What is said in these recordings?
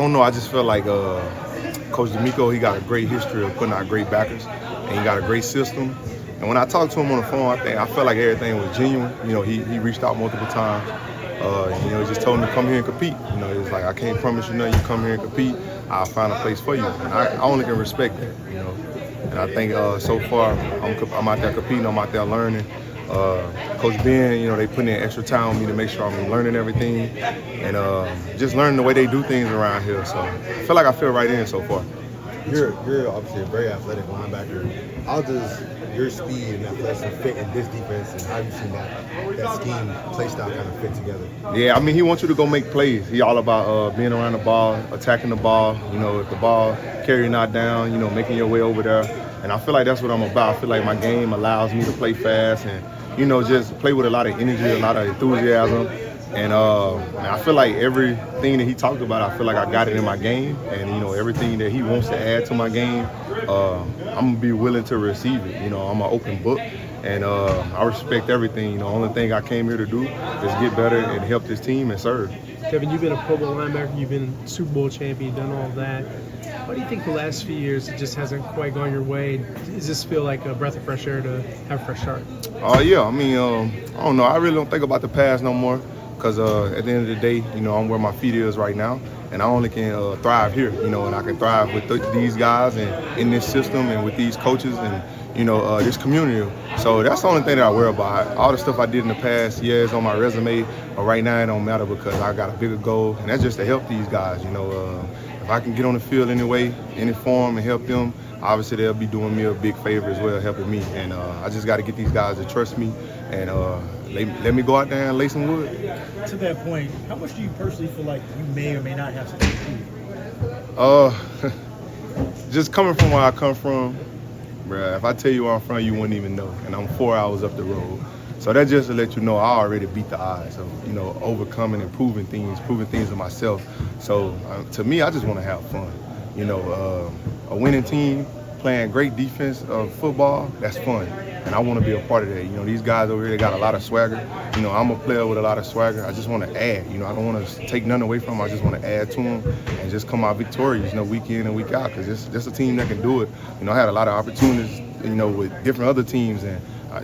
I don't know. I just feel like Coach Nico, he got a great history of putting out great backers, and he got a great system. And when I talked to him on the phone, I felt like everything was genuine. You know, he reached out multiple times. You know, he just told me to come here and compete. You know, he was like, I can't promise you nothing. You come here and compete, I'll find a place for you. And I only can respect that, you know. And I think so far, I'm out there competing, I'm out there learning. Coach Ben, you know, they put in extra time on me to make sure I'm learning everything and just learning the way they do things around here. So I feel like I fit right in so far. You're obviously a very athletic linebacker. How does your speed and athleticism fit in this defense, and how have you seen that scheme, play style kind of fit together? Yeah, I mean, he wants you to go make plays. He all about being around the ball, attacking the ball. You know, if the ball carry not down, you know, making your way over there. And I feel like that's what I'm about. I feel like my game allows me to play fast and, you know, just play with a lot of energy, a lot of enthusiasm. And I feel like everything that he talked about, I feel like I got it in my game. And, you know, everything that he wants to add to my game, I'm going to be willing to receive it. You know, I'm an open book. And I respect everything. You know, the only thing I came here to do is get better and help this team and serve. Devin, you've been a Pro Bowl linebacker. You've been Super Bowl champion, done all of that. Why do you think the last few years it just hasn't quite gone your way? Does this feel like a breath of fresh air to have a fresh start? Yeah. I mean, I don't know. I really don't think about the past no more because at the end of the day, you know, I'm where my feet is right now. And I only can thrive here, you know, and I can thrive with these guys and in this system and with these coaches and, you know, this community. So that's the only thing that I worry about. All the stuff I did in the past, yeah, it's on my resume, but right now it don't matter because I got a bigger goal, and that's just to help these guys, you know. If I can get on the field anyway, any form, and help them, obviously they'll be doing me a big favor as well, helping me. And I just got to get these guys to trust me and let me go out there and lay some wood. To that point, how much do you personally feel like you may or may not have to improve? Just coming from where I come from, bruh, if I tell you where I'm from, you wouldn't even know. And I'm 4 hours up the road. So that just to let you know I already beat the odds of, you know, overcoming and proving things to myself. So to me, I just want to have fun. You know, a winning team playing great defense of football, that's fun. And I want to be a part of that. You know, these guys over here, they got a lot of swagger. You know, I'm a player with a lot of swagger. I just want to add. You know, I don't want to take none away from them. I just want to add to them and just come out victorious, you know, week in and week out, because it's just a team that can do it. You know, I had a lot of opportunities, you know, with different other teams, and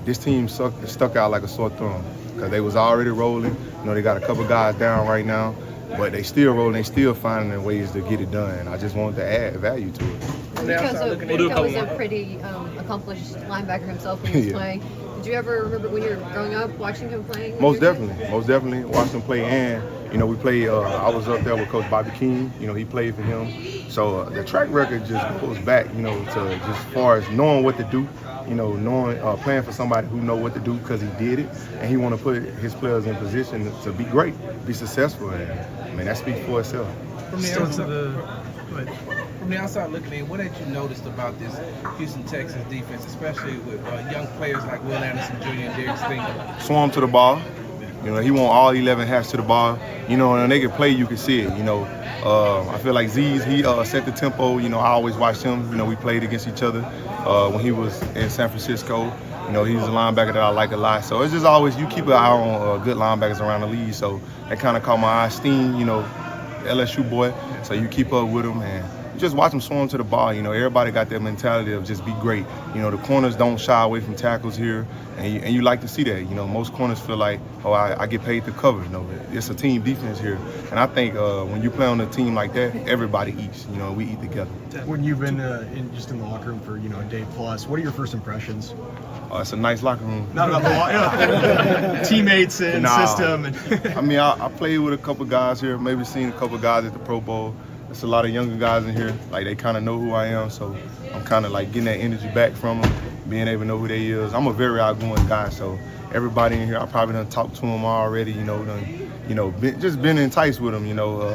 this team stuck out like a sore thumb because they was already rolling. You know, they got a couple guys down right now, but they still rolling. They still finding ways to get it done. And I just wanted to add value to it. Nico was a pretty accomplished linebacker himself when he was playing. Did you ever remember when you were growing up watching him playing? Most definitely. Watched him play, and you know, we played. I was up there with Coach Bobby King. You know, he played for him. So the track record just goes back, you know, to just far as knowing what to do. You know, knowing playing for somebody who know what to do because he did it, and he want to put his players in position to be great, be successful. And I mean, that speaks for itself. From the outside looking in, what had you noticed about this Houston Texans defense, especially with young players like Will Anderson Jr. and Derek Stingley? Swarm to the ball. You know, he want all 11 hats to the ball. You know, and they can play, you can see it. You know, I feel like Z's, he set the tempo. You know, I always watched him. You know, we played against each other when he was in San Francisco. You know, he's a linebacker that I like a lot. So it's just always, you keep an eye on good linebackers around the league. So that kind of caught my eye. Steen, you know, LSU boy. So you keep up with him and just watch them swarm to the ball. You know, everybody got that mentality of just be great. You know, the corners don't shy away from tackles here, and you like to see that. You know, most corners feel like, oh, I get paid to cover. You know, it's a team defense here, and I think when you play on a team like that, everybody eats. You know, we eat together. When you've been in the locker room for, you know, a day plus, what are your first impressions? It's a nice locker room. Not about the locker teammates and system. I mean, I played with a couple guys here, maybe seen a couple guys at the Pro Bowl. There's a lot of younger guys in here, like they kind of know who I am, so I'm kind of like getting that energy back from them, being able to know who they is. I'm a very outgoing guy, so everybody in here, I probably done talked to them already, you know, just been enticed with them, you know.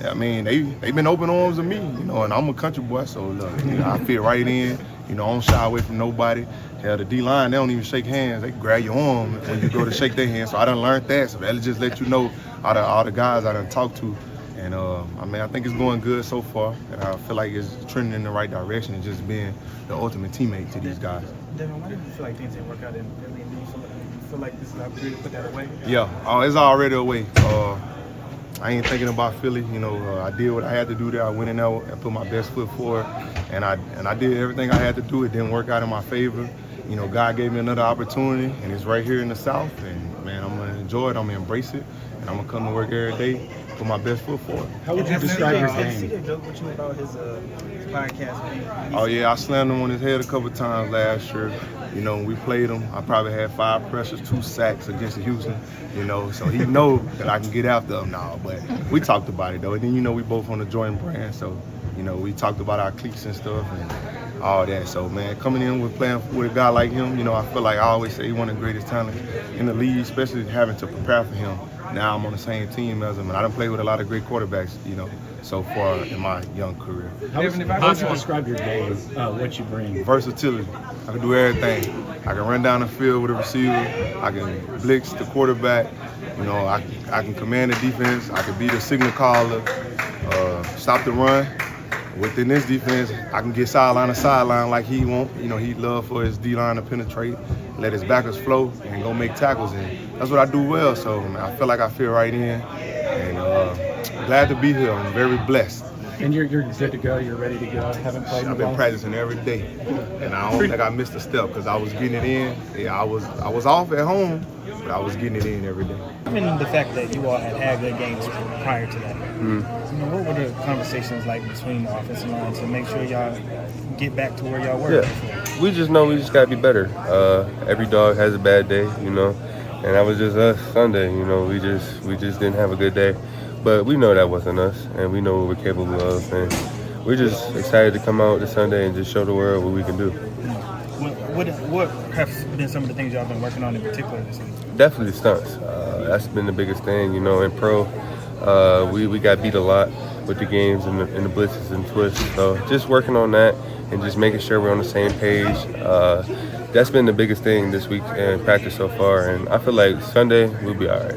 I mean, they've been open arms to me, you know, and I'm a country boy, so look, you know, I fit right in. You know, I don't shy away from nobody. Hell, the D-line, they don't even shake hands. They grab your arm when you go to shake their hand. So I done learned that. So that'll just let you know all the guys I done talked to. And I mean, I think it's going good so far. And I feel like it's trending in the right direction and just being the ultimate teammate to these guys. Devin, why did you feel like things didn't work out in Philly? And do you feel like this is an opportunity to put that away? Yeah, it's already away. I ain't thinking about Philly. You know, I did what I had to do there. I went in there and put my best foot forward, and I did everything I had to do. It didn't work out in my favor. You know, God gave me another opportunity, and it's right here in the South. And man, I'm gonna enjoy it. I'm gonna embrace it, and I'm gonna come to work every day, put my best foot forward. How would you describe your game? Did CJ joke with you about his podcast? Oh yeah, I slammed him on his head a couple times last year. You know, when we played him, I probably had 5 pressures, 2 sacks against Houston. You know, so he know that I can get after him now. But we talked about it though, and then you know we both on the Jordan brand, so you know we talked about our cliques and stuff and all that. So man, coming in with playing with a guy like him, you know, I feel like I always say he's one of the greatest talents in the league, especially having to prepare for him. Now I'm on the same team as him, and I done played with a lot of great quarterbacks, you know, so far in my young career. How would you describe your game, what you bring? Versatility. I can do everything. I can run down the field with a receiver. I can blitz the quarterback. You know, I can command the defense. I can be the signal caller, stop the run. Within this defense, I can get sideline to sideline like he want. You know, he'd love for his D-line to penetrate, let his backers flow, and go make tackles. And that's what I do well. So man, I feel like I fit right in. And glad to be here. I'm very blessed. And you're good to go. You're ready to go. Haven't played in a I've been while? practicing every day, and I don't think I missed a step because I was getting it in. Yeah, I was off at home, but I was getting it in every day. Given the fact that you all had good games prior to that, you know, what were the conversations like between the offensive line to make sure y'all get back to where y'all were? Yeah, we just know we just gotta be better. Every dog has a bad day, you know, and that was just us Sunday. You know, we just didn't have a good day. But we know that wasn't us, and we know what we're capable of, and we're just excited to come out this Sunday and just show the world what we can do. What have been some of the things y'all been working on in particular this week? Definitely the stunts. That's been the biggest thing, you know. In pro, we got beat a lot with the games and the blitzes and twists. So just working on that and just making sure we're on the same page. That's been the biggest thing this week in practice so far, and I feel like Sunday we'll be all right.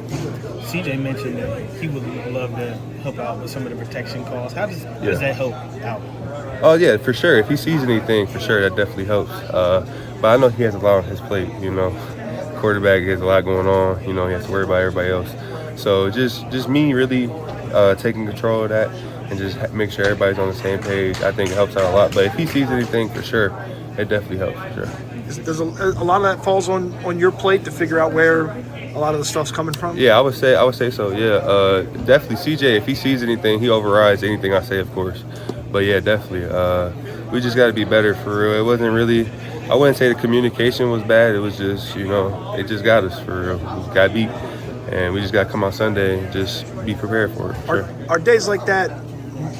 CJ mentioned that he would love to help out with some of the protection calls. How does that help out? Oh yeah, for sure. If he sees anything, for sure that definitely helps. But I know he has a lot on his plate. You know, quarterback has a lot going on. You know, he has to worry about everybody else. So just me really taking control of that and just make sure everybody's on the same page. I think it helps out a lot. But if he sees anything, for sure, it definitely helps. For sure. There's a lot of that falls on your plate to figure out where a lot of the stuff's coming from? Yeah, I would say so. Yeah, definitely. CJ, if he sees anything, he overrides anything I say, of course. But yeah, definitely. We just got to be better for real. It wasn't really. I wouldn't say the communication was bad. It was just, you know, it just got us for real. We got beat, and we just got to come out Sunday and just be prepared for it. For sure. Are days like that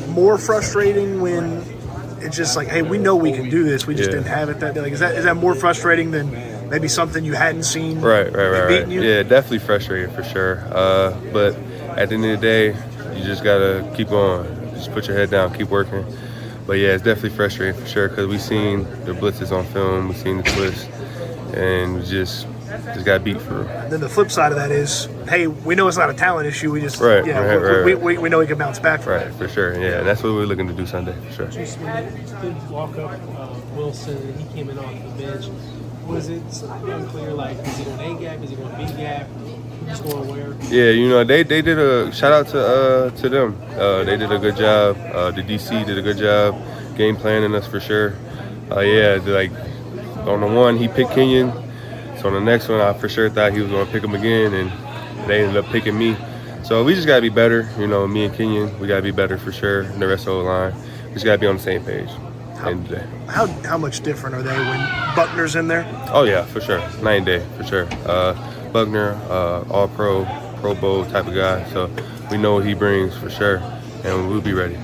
more frustrating when it's just like, hey, we know we can do this. We just didn't have it that day. Like, is that more frustrating than maybe something you hadn't seen? Right. You? Yeah, definitely frustrating for sure. But at the end of the day, you just gotta keep going. Just put your head down, keep working. But yeah, it's definitely frustrating for sure because we've seen the blitzes on film, we've seen the twists, and we just got beat for real. And then the flip side of that is, hey, we know it's not a talent issue. We just right. We know we can bounce back from it. Right, for sure. Yeah, and that's what we're looking to do Sunday for sure. Juice, when you did walk up Wilson and he came in off the bench, was it unclear, like, is he going A gap, is he going B gap, who's going where? Yeah, you know, they did a shout out to them. They did a good job. The DC did a good job game planning us for sure. Like on the one he picked Kenyon, so on the next one I for sure thought he was going to pick him again, and they ended up picking me. So we just got to be better, you know, me and Kenyon, we got to be better for sure, and the rest of the line. We just got to be on the same page. How much different are they when Buckner's in there? Oh yeah, for sure, night and day, for sure. Buckner, all pro Bowl type of guy, so we know what he brings for sure, and we'll be ready.